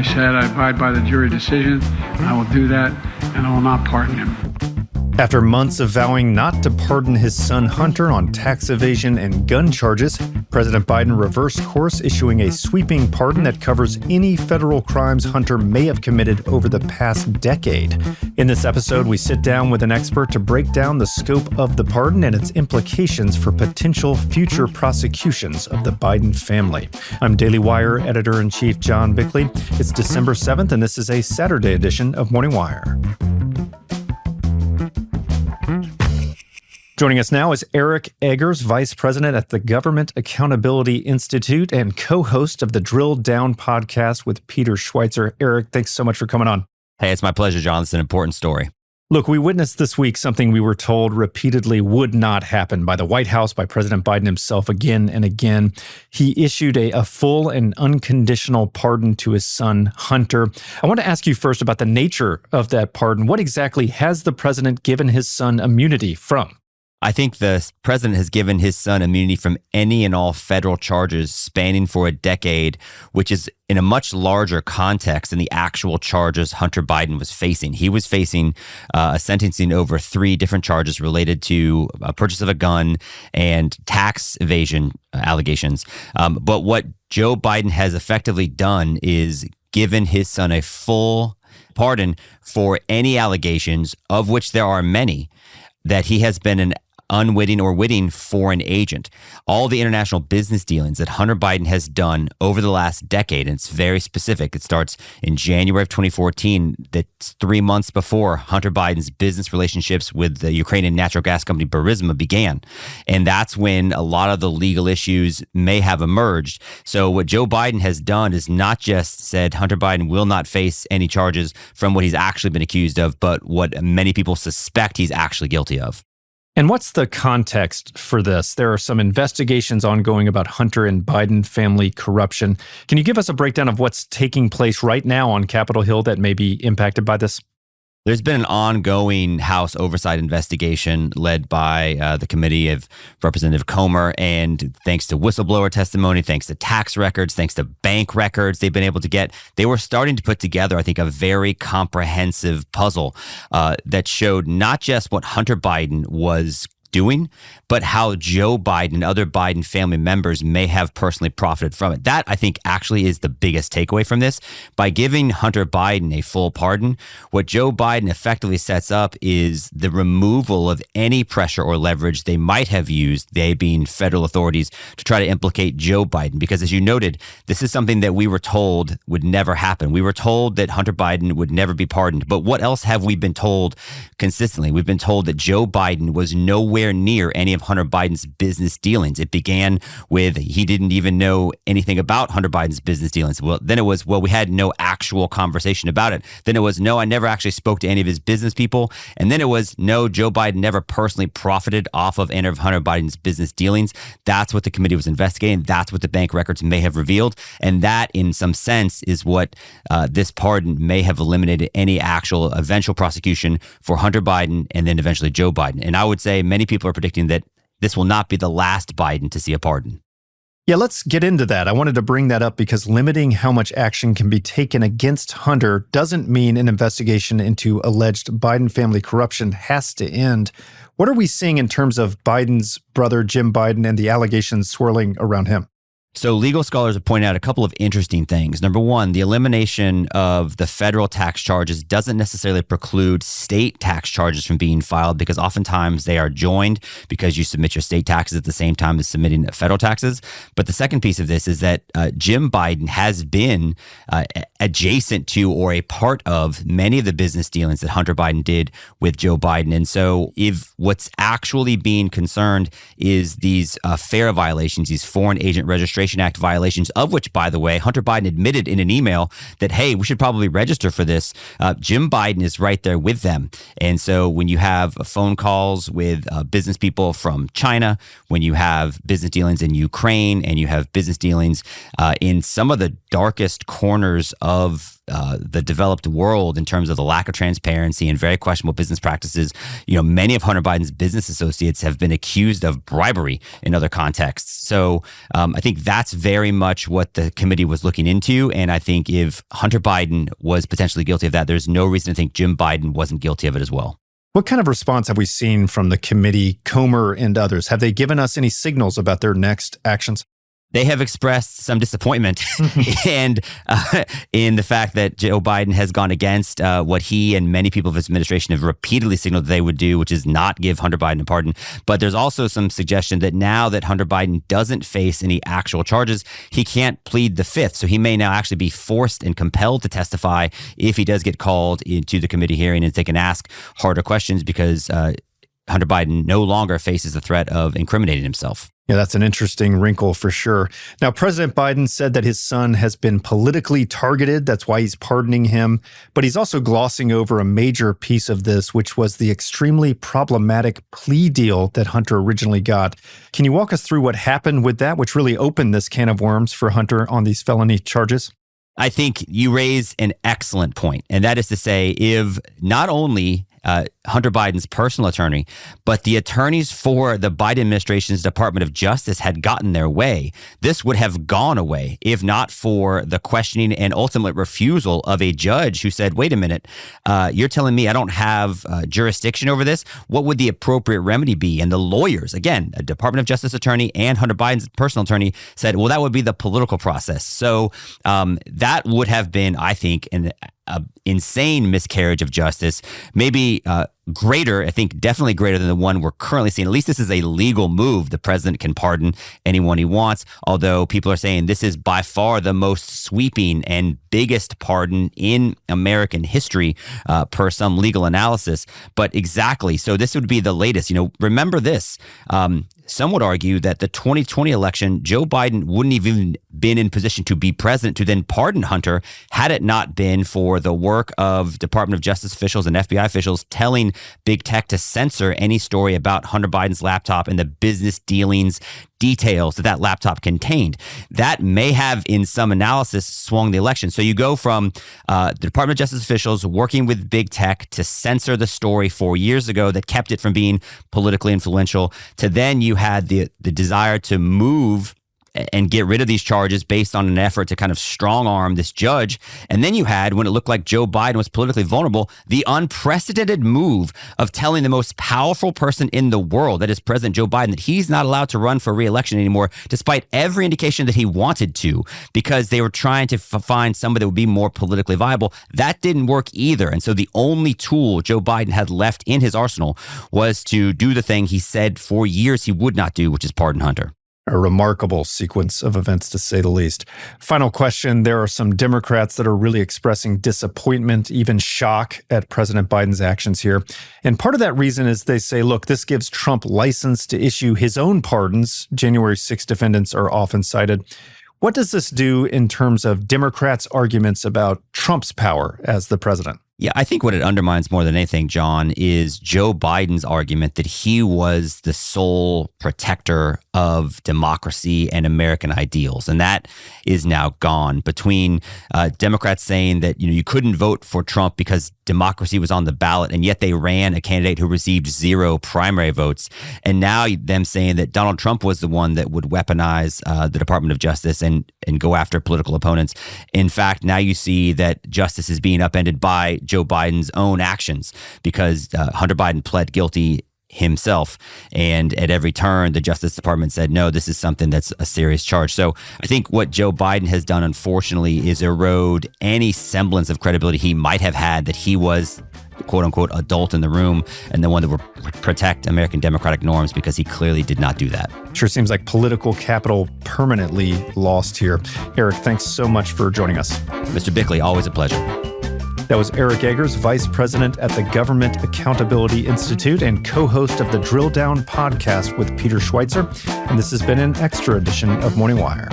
I said I abide by the jury decision. I will do that, and I will not pardon him. After months of vowing not to pardon his son Hunter on tax evasion and gun charges, President Biden reversed course, issuing a sweeping pardon that covers any federal crimes Hunter may have committed over the past decade. In this episode, we sit down with an expert to break down the scope of the pardon and its implications for potential future prosecutions of the Biden family. I'm Daily Wire Editor-in-Chief John Bickley. It's December 7th, and this is a Saturday edition of Morning Wire. Joining us now is Eric Eggers, Vice President at the Government Accountability Institute and co-host of the Drilldown podcast with Peter Schweizer. Eric, thanks so much for coming on. Hey, it's my pleasure, John. It's an important story. Look, we witnessed this week something we were told repeatedly would not happen by the White House, by President Biden himself again and again. He issued a full and unconditional pardon to his son, Hunter. I want to ask you first about the nature of that pardon. What exactly has the president given his son immunity from? I think the president has given his son immunity from any and all federal charges spanning for a decade, which is in a much larger context than the actual charges Hunter Biden was facing. He was facing a sentencing over 3 different charges related to purchase of a gun and tax evasion allegations. But what Joe Biden has effectively done is given his son a full pardon for any allegations, of which there are many, that he has been an unwitting or witting foreign agent. All the international business dealings that Hunter Biden has done over the last decade, and it's very specific. It starts in January of 2014. That's 3 months before Hunter Biden's business relationships with the Ukrainian natural gas company BloodMoney began. And that's when a lot of the legal issues may have emerged. So what Joe Biden has done is not just said Hunter Biden will not face any charges from what he's actually been accused of, but what many people suspect he's actually guilty of. And what's the context for this? There are some investigations ongoing about Hunter and Biden family corruption. Can you give us a breakdown of what's taking place right now on Capitol Hill that may be impacted by this? There's been an ongoing House oversight investigation led by the committee of Representative Comer. And thanks to whistleblower testimony, thanks to tax records, thanks to bank records they've been able to get, they were starting to put together, I think, a very comprehensive puzzle that showed not just what Hunter Biden was doing, but how Joe Biden and other Biden family members may have personally profited from it. That, I think, actually is the biggest takeaway from this. By giving Hunter Biden a full pardon, what Joe Biden effectively sets up is the removal of any pressure or leverage they might have used, they being federal authorities, to try to implicate Joe Biden. Because as you noted, this is something that we were told would never happen. We were told that Hunter Biden would never be pardoned. But what else have we been told consistently? We've been told that Joe Biden was nowhere near any of Hunter Biden's business dealings. It began with he didn't even know anything about Hunter Biden's business dealings. Well, then it was, well, we had no actual conversation about it. Then it was, no, I never actually spoke to any of his business people. And then it was, no, Joe Biden never personally profited off of any of Hunter Biden's business dealings. That's what the committee was investigating. That's what the bank records may have revealed. And that, in some sense, is what this pardon may have eliminated any actual eventual prosecution for Hunter Biden and then eventually Joe Biden. And I would say many people are predicting that this will not be the last Biden to see a pardon. Yeah, let's get into that. I wanted to bring that up because limiting how much action can be taken against Hunter doesn't mean an investigation into alleged Biden family corruption has to end. What are we seeing in terms of Biden's brother, Jim Biden, and the allegations swirling around him? So legal scholars have pointed out a couple of interesting things. Number one, the elimination of the federal tax charges doesn't necessarily preclude state tax charges from being filed, because oftentimes they are joined because you submit your state taxes at the same time as submitting federal taxes. But the second piece of this is that Jim Biden has been adjacent to or a part of many of the business dealings that Hunter Biden did with Joe Biden. And so if what's actually being concerned is these FARA violations, these Foreign Agent Registration Act violations, of which, by the way, Hunter Biden admitted in an email that, hey, we should probably register for this. Jim Biden is right there with them. And so when you have phone calls with business people from China, when you have business dealings in Ukraine, and you have business dealings in some of the darkest corners of the developed world in terms of the lack of transparency and very questionable business practices. Many of Hunter Biden's business associates have been accused of bribery in other contexts. So I think that's very much what the committee was looking into. And I think if Hunter Biden was potentially guilty of that, there's no reason to think Jim Biden wasn't guilty of it as well. What kind of response have we seen from the committee, Comer and others? Have they given us any signals about their next actions? They have expressed some disappointment and in the fact that Joe Biden has gone against what he and many people of his administration have repeatedly signaled that they would do, which is not give Hunter Biden a pardon. But there's also some suggestion that now that Hunter Biden doesn't face any actual charges, he can't plead the fifth. So he may now actually be forced and compelled to testify if he does get called into the committee hearing, and they can ask harder questions because Hunter Biden no longer faces the threat of incriminating himself. Yeah, that's an interesting wrinkle for sure. Now, President Biden said that his son has been politically targeted. That's why he's pardoning him. But he's also glossing over a major piece of this, which was the extremely problematic plea deal that Hunter originally got. Can you walk us through what happened with that, which really opened this can of worms for Hunter on these felony charges? I think you raise an excellent point, and that is to say, if not only Hunter Biden's personal attorney, but the attorneys for the Biden administration's Department of Justice had gotten their way, this would have gone away if not for the questioning and ultimate refusal of a judge who said, wait a minute, you're telling me I don't have jurisdiction over this? What would the appropriate remedy be? And the lawyers, again, a Department of Justice attorney and Hunter Biden's personal attorney said, well, that would be the political process. So that would have been, I think, an insane miscarriage of justice, maybe greater, I think definitely greater than the one we're currently seeing. At least this is a legal move. The president can pardon anyone he wants, although people are saying this is by far the most sweeping and biggest pardon in American history per some legal analysis. But exactly, so this would be the latest. Remember this. Some would argue that the 2020 election, Joe Biden wouldn't even been in position to be president to then pardon Hunter had it not been for the work of Department of Justice officials and FBI officials telling big tech to censor any story about Hunter Biden's laptop and the business dealings details that laptop contained. That may have, in some analysis, swung the election. So you go from the Department of Justice officials working with big tech to censor the story 4 years ago that kept it from being politically influential, to then you had the desire to move and get rid of these charges based on an effort to kind of strong arm this judge. And then you had, when it looked like Joe Biden was politically vulnerable, the unprecedented move of telling the most powerful person in the world, that is President Joe Biden, that he's not allowed to run for re-election anymore, despite every indication that he wanted to, because they were trying to find somebody that would be more politically viable. That didn't work either. And so the only tool Joe Biden had left in his arsenal was to do the thing he said for years he would not do, which is pardon Hunter. A remarkable sequence of events, to say the least. Final question. There are some Democrats that are really expressing disappointment, even shock at President Biden's actions here. And part of that reason is they say, look, this gives Trump license to issue his own pardons. January 6 defendants are often cited. What does this do in terms of Democrats' arguments about Trump's power as the president? Yeah, I think what it undermines more than anything, John, is Joe Biden's argument that he was the sole protector of democracy and American ideals. And that is now gone, between Democrats saying that you couldn't vote for Trump because democracy was on the ballot, and yet they ran a candidate who received 0 primary votes. And now them saying that Donald Trump was the one that would weaponize the Department of Justice and go after political opponents. In fact, now you see that justice is being upended by Joe Biden's own actions, because Hunter Biden pled guilty himself. And at every turn, the Justice Department said, no, this is something that's a serious charge. So I think what Joe Biden has done, unfortunately, is erode any semblance of credibility he might have had that he was the quote unquote adult in the room and the one that would protect American democratic norms, because he clearly did not do that. Sure seems like political capital permanently lost here. Eric, thanks so much for joining us. Mr. Bickley, always a pleasure. That was Eric Eggers, Vice President at the Government Accountability Institute and co-host of the Drilldown podcast with Peter Schweizer. And this has been an extra edition of Morning Wire.